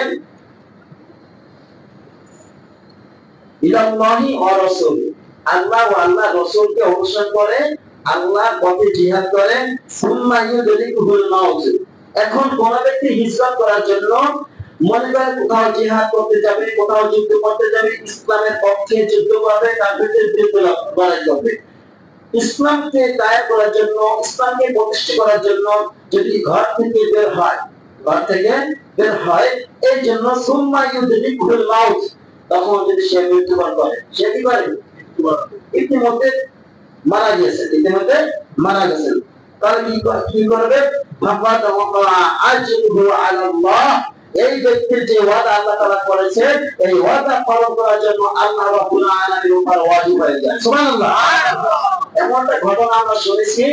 ইলাল্লাহি ওয়া রাসূলি, আল্লাহ ও আল্লাহর রাসূলকে অনুসরণ করে, আল্লাহর পথে জিহাদ করে, সুম্মা ইউদরিকুহুল মাউত। এখন কোন ব্যক্তি হিজরত করার জন্য মনে করে কোথাও জিহাদ করতে যাবে, কোথাও যুদ্ধ করতে যাবে, ইসলামের পক্ষে যুদ্ধ করবে, কাফেরদের বিরুদ্ধে লড়াই করবে, ইসলামকে কায়েম করার জন্য, ইসলামকে প্রতিষ্ঠা করার জন্য যদি ঘর থেকে বের হয়, এই জন্য সুম্মা ইউদরিকুহুল মাউত, তখন যদি সে মৃত্যুবরণ করে, সে কি করে? ইতিমধ্যে মারা গেছে, ইতিমধ্যে মারা গেছে, তাহলে কি করবে? এই ব্যক্তির যে ওয়াদা আল্লাহ তাআলা করেছেন, এই ওয়াদা পালন করার জন্য আল্লাহ রাব্বুল আলামিনের উপর ওয়াজিব হয়ে যায়। সুবহানাল্লাহ। এমন একটা ঘটনা আমরা শুনেছি,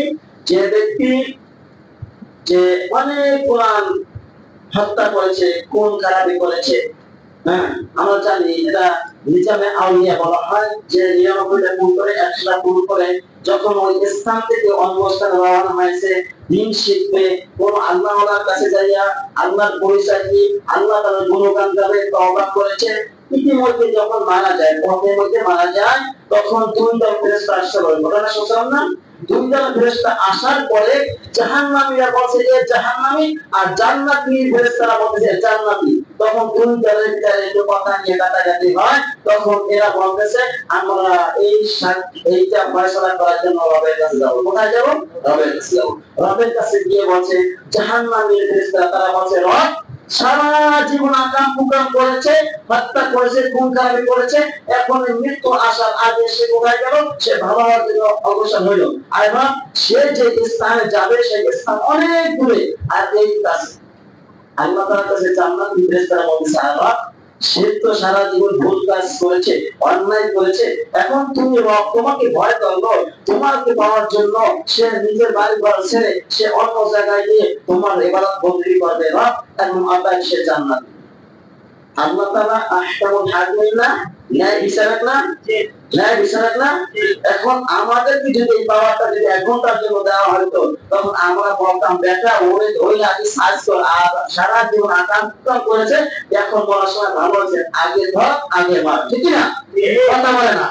যে ব্যক্তি যে অনেক কোরআন হত্যা করেছে, খুন খারাপি করেছে, হ্যাঁ আমরা জানি এটা নিজামে আউলিয়া বলা হয়, যে 99টা খুন করে 100টা খুন করে যখন ওই স্থান থেকে অন্য স্থানে রওনা হয়েছে দিন শিখবে, কোন আল্লাহওয়ালার কাছে যাইয়া আল্লাহর পরিচয় দিয়ে আল্লাহ তাআলার গুণগান গাবে, তওবা করেছে, ইতিমধ্যে যখন মারা যায়, পথের মধ্যে মারা যায়, তখন দুই দল ফেরেশতা আসছে, ঘটনা শুনলাম না? দুই দল ফেরেশতা আসার পরে জাহান্নামীরা বলছে যে জাহান্নামী, আর জান্নাতি ফেরেশতারা বলছে জান্নাতি। তখন দুই দলের ভিতরে একটু কথা নিয়ে কাটাকাটি হয়, তখন এরা বলতেছে আমরা এইটা ফয়সালা করার জন্য রবের কাছে যাব। কোথায় যাব? রবের কাছে যাব। রবের কাছে গিয়ে বলছে জাহান্নামীর ফেরেশতারা, তারা বলছে রব সারা জীবন আকাম কুকাম করেছে, হত্যা করেছে, খুন খারাপি করেছে, এখন মৃত্যু আসার আগে সে কোথায় গেল? সে ভালো হওয়ার জন্য অগ্রসর হইল। আর এখন সে যে স্থানে যাবে সেই স্থান অনেক দূরে, আর এই কাছে আল্লাহ তাআলার কাছে জান্নাতি ফেরেশতারা বলছে আল্লাহ সে তো সারা জীবন ভুল কাজ করেছে, অন্যায় করেছে, এখন তুমি রব তোমাকে ভয় করলো, তোমাকে পাওয়ার জন্য সে নিজের বাড়ি ঘর ছেড়ে সে অন্য জায়গায় গিয়ে তোমার ইবাদত বন্দী করবে, রব এখন অতএব সে জান্নাত। আল্লাহ তাআলা আহকামুল হাকিমিন না, ন্যায় বিচারক না, ন্যায় বিচারক না। এখন আমাদেরকে যদি এই পাওয়ারটা যদি 1 ঘন্টার জন্য দেওয়া হতো, তখন আমরা বলতাম বেটা ওই আগে সাজ কর, আর সারা জীবন আকাঙ্ক্ষা করেছে, এখন বলার সময় ভালো হয়েছে, আগে ধর আগে মার, ঠিক না? কথা বলে না?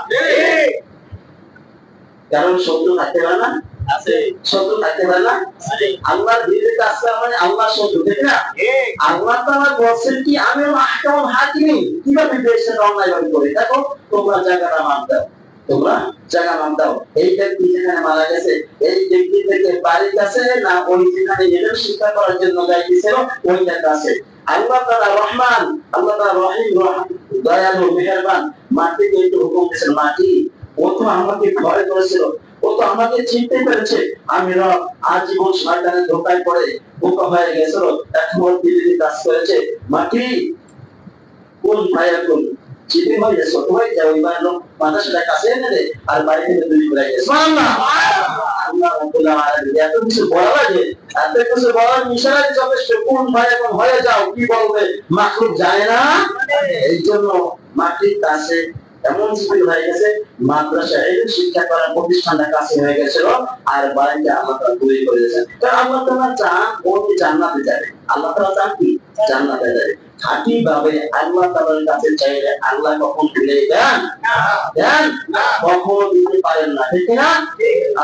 কারণ শত্রু থাকতে পারে না, আছে শত্রু থাকতে পারে না, আল্লাহর বিরুদ্ধে কাজ করা মানে আল্লাহর শত্রু, ঠিক না? আল্লাহ তাআলা বলেন কি আমি আহকামুল হাকিমিন, কিভাবে দেশে অন্যায় ভাবে করে, দেখো তোমরা জায়গাটা মান দাও, তোমরা জায়গা মান দাও। এই ব্যক্তি যেখানে মারা গেছে, এই ব্যক্তি থেকে বাড়ির কাছে না ওই যেখানে এলেম শিক্ষা করার জন্য যাইতেছিল ওইটার কাছে। আল্লাহ তাআলা রহমান, আল্লাহ তাআলা রহিম, দয়ালু, মেহেরবান। মাটিকে একটু হুকুম দিয়েছেন, মাটি ও তো আমাকে ভয় করেছিল, ও তো আমাকে চিনতে পেরেছে, আমি রব আজীবন শয়তানের ধোঁকায় পড়ে বোকা হয়ে গেছিল, এখন দিদি কাজ করেছে, মাটি কোন ভাইয়া কোন চিঠি হয়ে গেছে, হয়ে যায় ওই বাড়ির লোক মাদ্রাসাটা কাছে এনে দেয় আর বাড়ি থেকে তৈরি করে গেছে। সুবহানাল্লাহ। আল্লাহ রাব্বুল আলামিন এত কিছু বলা লাগে, এত কিছু বলার ইশারায় যথেষ্ট, কোন ভাইয়া কোন হয়ে যাও, কি বলবে মাখলুক জানে না। এই জন্য মাটির কাছে এমন স্কুল হয়ে গেছে, মাদ্রাসা এলেম শিক্ষা করার প্রতিষ্ঠানটা কাছে হয়ে গেছিল, আর বাড়িতে আল্লাহ তাআলা তৈরি করে দিয়েছেন। কারণ আল্লাহ তাআলা চান ও জান্নাতে যাবে, আল্লাহ তাআলা চান কি জান্নাতে যাবে। খাঁটি ভাবে আল্লাহ তাআলার কাছে চাইলে আল্লাহ কখন ভুলে দেন? দেন না, কখনো দিতে পারেন না, ঠিক না?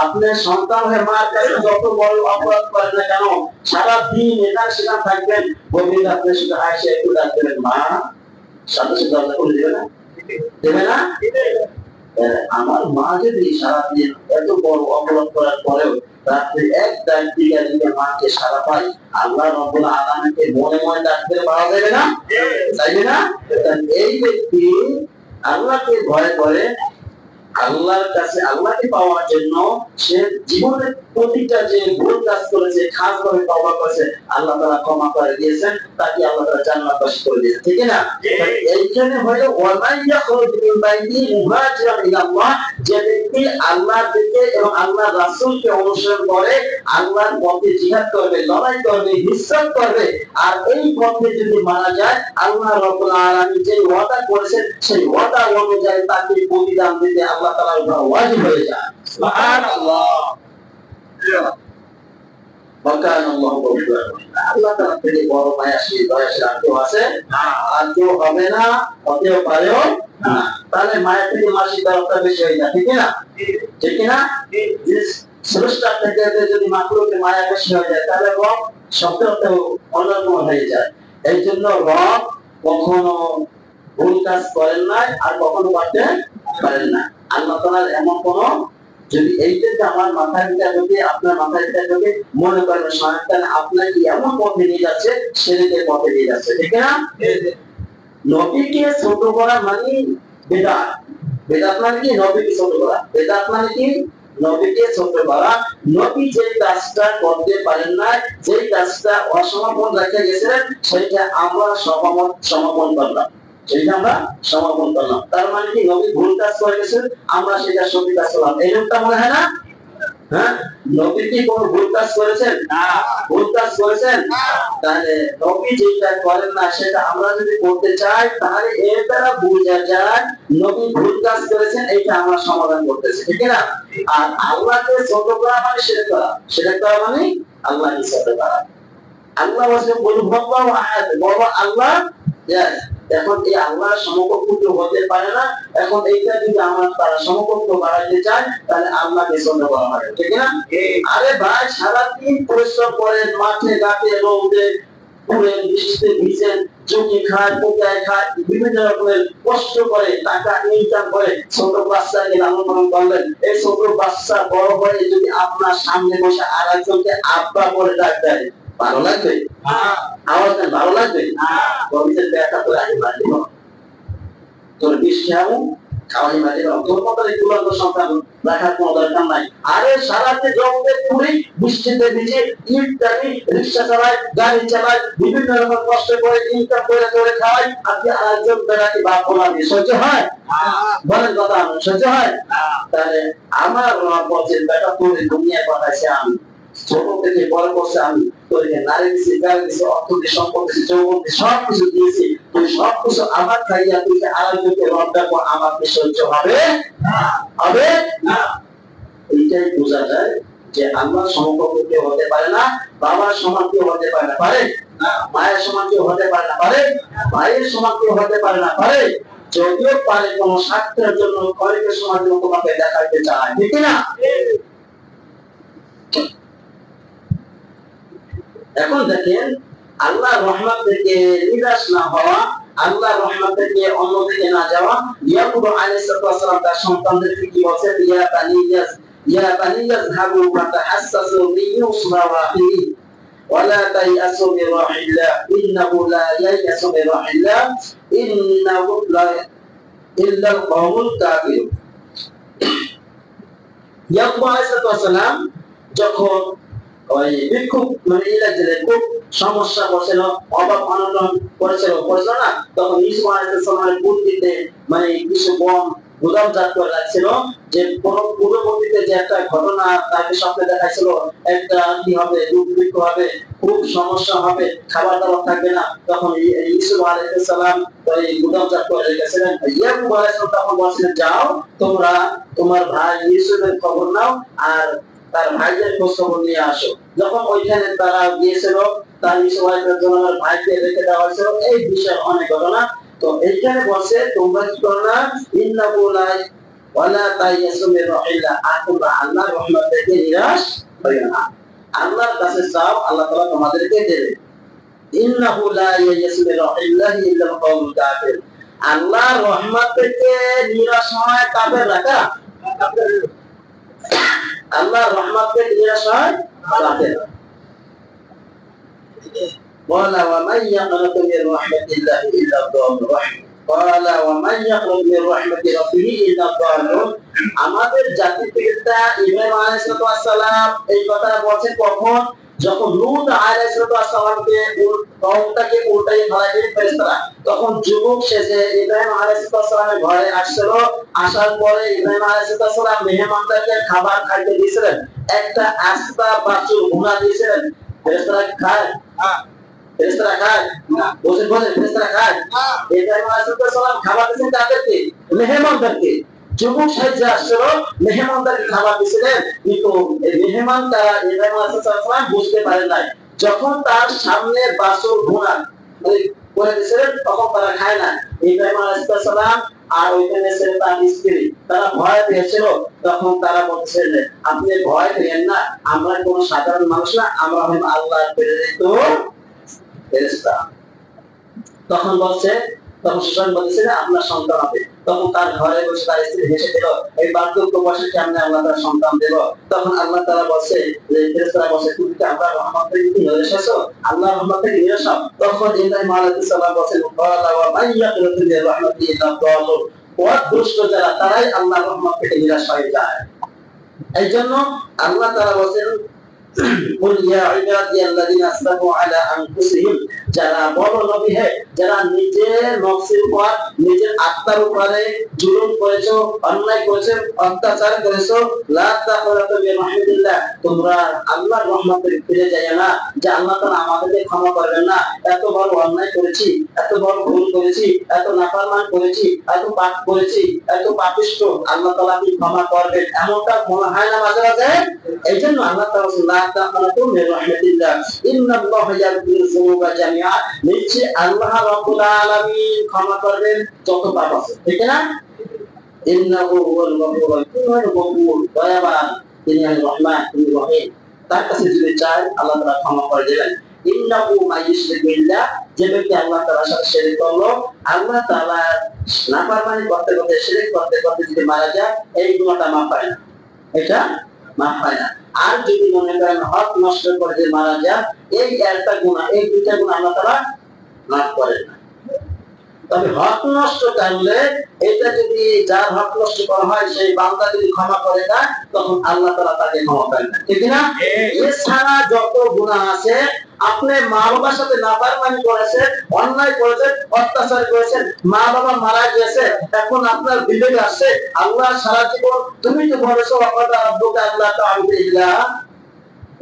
আপনার সন্তান হয়ে মার কাছে যত বড় অপরাধ করেন না কেন, সারা দিন এখানে সেখানে থাকবেন, বলবেন আপনি শুধু আয়েশা একটু ডাকবেন, মা সাথে সাথে দরজা খুলে দেবে না, দেবে না? আমার মা যদি সারাদিন এত বড় অপরাধ করার পরেও রাত্রে এক ডাক দিয়ে যদি মাকে সারা পাই, আল্লাহ রাব্বুল আলামিনকে মনে মনে ডাকতে পারা যাবে না, চাইবে না? এই ব্যক্তি আল্লাহকে ভয় করে, আল্লাহর কাছে আল্লাহকে পাওয়ার জন্য সে জীবনের প্রতিটা যে ভুল কাজ করেছে, খাসভাবে তওবা করেছে, আল্লাহ তাআলা ক্ষমা করে দিয়েছেন, তাকে আল্লাহ তাআলা জান্নাতবাসী করে দিয়েছেন, ঠিক না? এইখানে হলো ওয়ালাইয়া খুরুজুল বাইতি মুহাজিরান ইলাল্লাহ, যে ব্যক্তি আল্লাহর দিকে এবং আল্লাহর রাসূলকে অনুসরণ করে, আল্লাহর পথে জিহাদ করবে, লড়াই করবে, হিজরত করবে, আর এই পথে যদি মারা যায়, আল্লাহ রাব্বুল আলামিন যে ওয়াদা করেছেন সেই ওয়াদা অনুযায়ী তাকে প্রতিদান দিতে আল্লাহ তাআলার উপর ওয়াজিব হয়ে যায়। সুবহানাল্লাহ। আল্লাহ তাআলা থেকে বড় মায়াশীল দয়াশীল আর কেউ আছে? আর কেউ হবে না, হতেও পারেও না। তাহলে মায়ের থেকে মাসির দরদটা বেশি হয়ে যায়, ঠিক না? ঠিক না? স্রষ্টার থেকে যদি মাকলুকের মায়া বেশি হয়ে যায়, তাহলে রব শব্দটাও অন্যরকম হয়ে যায়। এই জন্য রব কখনো ভুল কাজ করেন নাই আর কখনো করতে পারেন না। আল্লাহ তাআলার এমন কোন, যদি এইটাকে আমার মাথায় ভিতরে ঢোকে, আপনার মাথায় ভিতরে ঢোকে, মনে করেন শয়তান আপনাকে এমন পথে নিয়ে যাচ্ছে, শিরকের পথে নিয়ে যাচ্ছে, ঠিক না? নবীকে ছোট করা মানে বেদাত। বেদাত মানে কি? নবীকে ছোট করা। বেদাত মানে কি? নবীকে ছোট করা। নবী যে কাজটা করতে পারেন না, যে কাজটা অসমাপন রেখে গেছিলেন, সেটা আমরা সমাপন করলাম। সেটা আমরা সমাপন করলাম। তার মানে কি? নবী ভুল কাজ করে গেছেন, আমরা সেটা সঠিক কাজ করলাম। এরকমটা মনে হয় না? হ্যাঁ, নবী কি কোন ভুল কাজ করেছেন? ভুল কাজ করেছেন? তাহলে নবী যেটা করেন না সেটা আমরা যদি করতে চাই, তাহলে এর দ্বারা বোঝা যায় নবী ভুল কাজ করেছেন, এটা আমরা সমাধান করতেছি, ঠিক না? আর আল্লাহকে ছোট করা মানে শিরক করা। শিরক করা মানে আল্লাহকে ছোট করা। আল্লাহ বলেন বলু আল্লাহু আহাদ, বলো আল্লাহ এক। এখন এই আল্লাহর সমকক্ষ কেউ হতে পারে না। এখন এইটা যদি আমরা তারা সমকক্ষ বাড়াইতে চাই, তাহলে আল্লাহকে ছোট করা হয়, ঠিক না? আরে ভাই, সারাদিন পরিশ্রম করেন, মাঠে ঘাটে রোদে পুড়েন, বৃষ্টিতে ভিজেন, জমি খায়, পোকায় খায়, বিভিন্ন রকমের কষ্ট করে টাকা ইনকাম করে ছোট বাচ্চাকে লালন পালন করলেন। এই ছোট বাচ্চা বড় হয়ে যদি আপনার সামনে বসে আর একজনকে আব্বা বলে ডাক দেয়, ভালো লাগবে? আওয়াজ দেন, ভালো লাগবে? কবিদের ব্যাখ্যা করে আগে বাড়ি তোর বিষ খাও, খাওয়াই মারি দাও, তোর মতো এই দুরন্ত সন্তান রাখার কোনো দরকার নাই। আরে সারাতে জগতে পুরি, বৃষ্টিতে ভিজে, ইট টানি, রিক্সা চালায়, গাড়ি চালায়, বিভিন্ন রকম কষ্ট করে ইনকাম করে করে খাওয়াই, আপনি আরেকজন বেড়াকে বাপ বলাবি, সহ্য হয়? বলেন কথা, সহ্য হয়? তাহলে আমার পথের বেটা তুমি দুনিয়ায় পাঠাইছে আমি, ছোট থেকে বড় করছে আমি, তোকে নারী দিছি, গাড়ি দিছি, অর্থ দিয়ে, সম্পদ দিছি, যৌবন দিছি, সব কিছু দিয়েছি। তুই সব কিছু আমার খাইয়া তুই আরেকজনকে রব দেখো, আমার কি সহ্য হবে? হবে না। এইটাই বোঝা যায় যে আল্লাহর সমকক্ষ কেউ হতে পারে না, বাবার সমান কেউ হতে পারে না, পারে? মায়ের সমান কেউ হতে পারে না, পারে? ভাইয়ের সমান কেউ হতে পারে না, পারে? যদিও পারে কোন স্বার্থের জন্য কয়েকের সমান তোমাকে দেখাইতে চায়, ঠিক না? এখন দেখেন, আল্লাহর রহমত থেকে নিরাশ না হওয়া, আল্লাহর রহমত থেকে অন্যদিকে না যাওয়া। ইয়াকুব আলাইহিস সালাম তার সন্তানদেরকে কি বলছেন? ইয়া বানি ইয়াযহাবু ফাতাহাসসাসু মিন ইউসুফ ওয়া আখিহি ওয়া লা তাইয়াসু মির রাহিল্লাহ ইন্নাহু লা ইয়াইয়াসু মির রাহিল্লাহ ইন্নাহু লা ইল্লাল কওমুল কাফিরুন। ইয়াকুব আলাইহিস সালাম যখন ওই বিক্ষোভ মানে ইলাজের খুব সমস্যা করছিল, অভাব অনটন করেছিল না, তখন ইউসুফ আলাইহিস সালামের বুদ্ধিতে মানে কিছু বম গুদামজাত করে রাখছিল, যে কোন পূর্ববর্তীতে যে একটা ঘটনা তাকে স্বপ্নে দেখাইছিল, একটা কি হবে, দুর্ভিক্ষ হবে, খুব সমস্যা হবে, খাবার দাবার থাকবে না, তখন ইউসুফ আলাইহিস সালাম ওই গুদামজাত করে রেখেছিলেন। ইয়াকুব আলাইহিস সালাম তখন বলছিলেন, যাও তোমরা তোমার ভাই ইউসুফের খবর নাও আর তার ভাইদের খোঁজ খবর নিয়ে আসো। যখন ওইখানে তারা গিয়েছিল, তার ইসমাইলের ভাইকে রেখে দেওয়া হয়েছিল, এই বিষয়ে অনেক ঘটনা। তো এইখানে বলছে তোমরা কি করো না, ইন্নাহু লা ওয়ালা তাইয়াসু মির রাহিল্লাহ, আর তোমরা আল্লাহর রহমত থেকে নিরাশ হইও না। আল্লাহর কাছে চাও, আল্লাহ তাআলা তোমাদেরকে দেবে। ইন্নাহু লা ইয়াইয়াসু মির রাহিল্লাহ ইল্লাল কওমুল কাফির। আল্লাহর রহমত থেকে নিরাশ হয় কাফেররা, আল্লাহর রহমত থেকে নিরাশ হয় কাফেররা। قال ومن يقنط من رحمة الله إلا الضالون قال ومن يقنط من رحمة ربه إلا الضالون। আমাদের জাতির পিতা ইব্রাহিম আলাইহিস সালাম এই কথাটা বলেছেন কখন? যখন লূত আলাইহিস সালামকে কওমটাকে উল্টাই ফেলাইলেন ফেরেশতারা, তখন যুবক সেজে ইব্রাহিম আলাইহিস সালামের ঘরে আসছিল। আসার পরে ইব্রাহিম আলাইহিস সালাম মেহমানদেরকে খাবার খাইতে দিয়েছিলেন, একটা আস্তা বাছুর ভুনা দিয়েছিলেন। ফেরেশতারা খায়? ফেরেশতারা খায় না। বসে বসে ফেরেশতারা খায় না। ইব্রাহিম আলাইহিস সালাম খাবার দিয়েছেন তাদেরকে, মেহমানদেরকে। যুবক সাহায্যে আসছিল, মেহমানদেরকে খাবার দিয়েছিলেন, কিন্তু এই মেহমান তারা ইব্রাহিম আলাইহিস সালাম বুঝতে পারেন নাই। যখন তার সামনে বাছুর ভুনা করে দিয়েছিলেন, তখন তারা খায় না। ইব্রাহিম আলাইহিস সালাম আর ওইখানে ছিলেন তার স্ত্রী, তারা ভয় পেয়েছিল। তখন তারা বলছিলেন, আপনি ভয় পেয়েন না, আমরা কোন সাধারণ মানুষ না, আমরা হলাম আল্লাহর প্রেরিত ফেরেশতা। তখন বলছে, তখন সুশান বলছে আপনার সন্তান হবে। তখন তার ঘরে বসে তার স্ত্রী হেসে দিল, এই বার্ধক্য বয়সে কেমনে আল্লাহ তার সন্তান দেব? তখন আল্লাহ তাআলা বলছে যে ফেরেশতারা বলছে, তুমি কি আল্লাহর রহমত থেকে এসেছো আল্লাহর রহমত থেকে নিরাশ, তখন ইব্রাহিম আলাইহিস সালাম বলেন ক্বালা ওয়া মাইয়াকুতু বির রাহমাতি ইল্লা দাল্লুন, পথ দুষ্ট যারা তারাই আল্লাহর রহমত থেকে নিরাশ হয়ে যায়। এই জন্য আল্লাহ তাআলা বলেন কুল ইয়া ইবাদিয়াল্লাযিনা আসরাফু আলা আনফুসিহিম, যারা বলো নবী হে যারা নিজের নফসের উপর নিজের আত্মার উপরে জুলুম করেছো, অন্যায় করেছো, অত্যাচার করেছো, লা তাকনাতু মির রাহমাতিল্লাহ, তোমরা আল্লাহর রহমতে ফিরে যাও না যে আল্লাহ তাআলা আমাদেরকে ক্ষমা করবেন না, এত বড় অন্যায় করেছি, এত বড় ভুল করেছি, এত নাফরমান করেছি, এত পাপ করেছি, এত পাপিষ্ঠ, আল্লাহ তাআলা কি ক্ষমা করবেন এমনটা মনে হয় না মাঝে মাঝে? এই জন্য আল্লাহ তাআলা লা তাকনাতু মির রাহমাতিল্লাহ ইন্নাল্লাহা ইয়াগফিরুয যুনুবা জামিআ, নিশ্চয়ই আল্লাহ রাব্বুল আলামিন ক্ষমা করবেন যত পাপ আছে, ঠিক না? ইন্নাহু হুয়াল গফুর, দয়াবান, তিনি রহমান, তিনি রহিম, তার কাছে যদি চাই আল্লাহ তাআলা ক্ষমা করে দেবেন। ইন্নাহু মাইয়ুশরিক বিল্লাহ, যে ব্যক্তি আল্লাহ তাআলার সাথে শিরক করলো, আল্লাহ তাআলা নাফরমানি করতে করতে শিরক করতে করতে যদি মারা যায়, এই গুনাহটা মাফ হয় না, এটা মাফ হয় না। আর যদি মনে করেন হক নষ্ট করে যে মারা যায়, এই একটা গুনাহ, এই দুইটা গুনাহ আল্লাহ তাআলা মাফ করেন না। তবে হক নষ্ট করলে, এটা যদি যার হক নষ্ট করা হয় সেই বান্দা যদি ক্ষমা করে দেয়, তখন আল্লাহ তাআলা তাকে ক্ষমা করেন না, ঠিক না? এছাড়া যত গুনাহ আছে, আপনি মা বাবার সাথে নাফরমানি করেছেন, অন্যায় করেছেন, অত্যাচার করেছেন, মা বাবা মারা গিয়েছে, এখন আপনার বিবেক আসছে, আল্লাহ সারা জীবন তুমি তো বলেছো ওয়াকাদা রাব্বুকা আল্লা তা'বুদু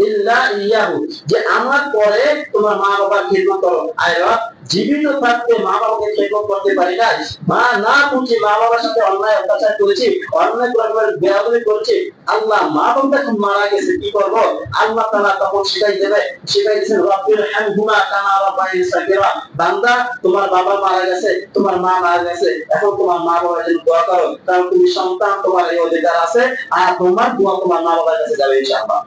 ইল্লা ইয়াহু, যে আমার পরে তোমার মা বাবার খিদমত করো। আয় রব, জীবিত থাকতে মা বাবাকে খিদমত করতে পারি না, মা না বুঝি মা বাবার সাথে অন্যায় অত্যাচার করেছি, অন্যায় করে বেয়াদবি করেছি, আল্লাহ মা বাবা এখন মারা গেছে, কি করব? আল্লাহ তাআলা তখন শিখাই দিয়েছেন রাব্বির হামহুমা কামা রাব্বায়ানি সাগীরা, বান্দা তোমার বাবা মারা গেছে, তোমার মা মারা গেছে, এখন তোমার মা বাবার জন্য দোয়া করো, কারণ তুমি সন্তান, তোমার এই অধিকার আছে, আর তোমার দোয়া তোমার মা বাবার কাছে যাবে ইনশাআল্লাহ।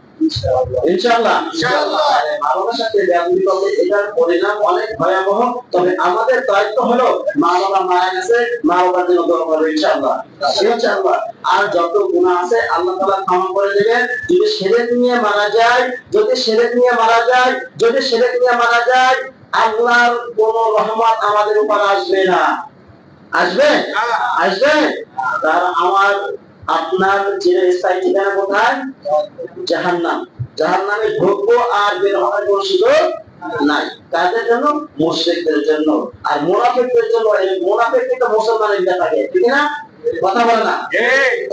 ইনশাআল্লাহ মা বাবার সাথে বেয়াদবি করলে এটার পরিণাম অনেক ভয়াবহ। তবে আমাদের দায়িত্ব হলো মা বাবা মারা গেছে, মা বাবার জন্য দোয়া করবো ইনশাআল্লাহ। আর যত গুনাহ আছে আল্লাহ তাআলা ক্ষমা করে দেবেন। যদি শিরক নিয়ে মারা যায়, আল্লাহর কোন রহমত আমাদের উপর আসবে না। আসবে? তার আমার আপনার চিরস্থায়ী ঠিকানা কোথায়? জাহান্নামে ঢুকবো, আর বের হওয়ার কোনো সুযোগ নাই। কাদের জন্য? মুশরিকদের জন্য। আর মুনাফিকদের জন্য, এই মুনাফিক কিন্তু মুসলমানের ভিতরে থাকে, ঠিক না? কথা বলে না?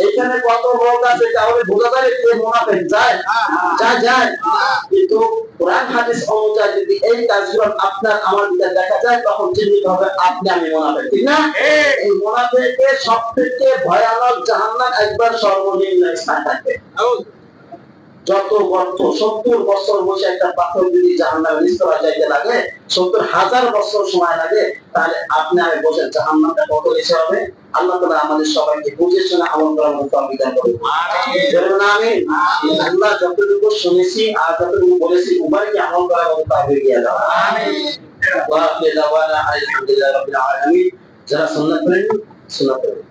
এইখানে কত লোক আছে তাহলে বোঝা যায় যে মুনাফিক যায়, কিন্তু কোরআন হাদিস অনুযায়ী যদি এই কাজগুলো আপনার আমার ভিতরে দেখা যায়, তখন চিহ্নিত হবে আপনি আমি মুনাফিক, ঠিক না? এই মুনাফিকের সবথেকে ভয়ানক জাহান্নাম একবার সর্বনিম্ন স্থান থাকবে। যত 70 বছর বসে একটা পাথর যদি জাহান্নামে নিস্তরা যাইতে লাগে, 70,000 বছর সময় লাগে, তাহলে আপনি আমি বসে জাহান্নামটা কত নিচে হবে? আল্লাহ তাআলা আমাদের সবাইকে বুঝে শুনে আমল করার মতো তৌফিক দান করুন। আমিন। আল্লাহ যতটুকু শুনেছি আর যতটুকু বলেছি উভয়কে আমল করার মতো তৌফিক দিয়ে দাও। আমিন। ওয়া আখিরু দাওয়ানা আলহামদুলিল্লাহি রাব্বিল আলামিন। যারা সুন্নাত করেন সুন্নাত করেন।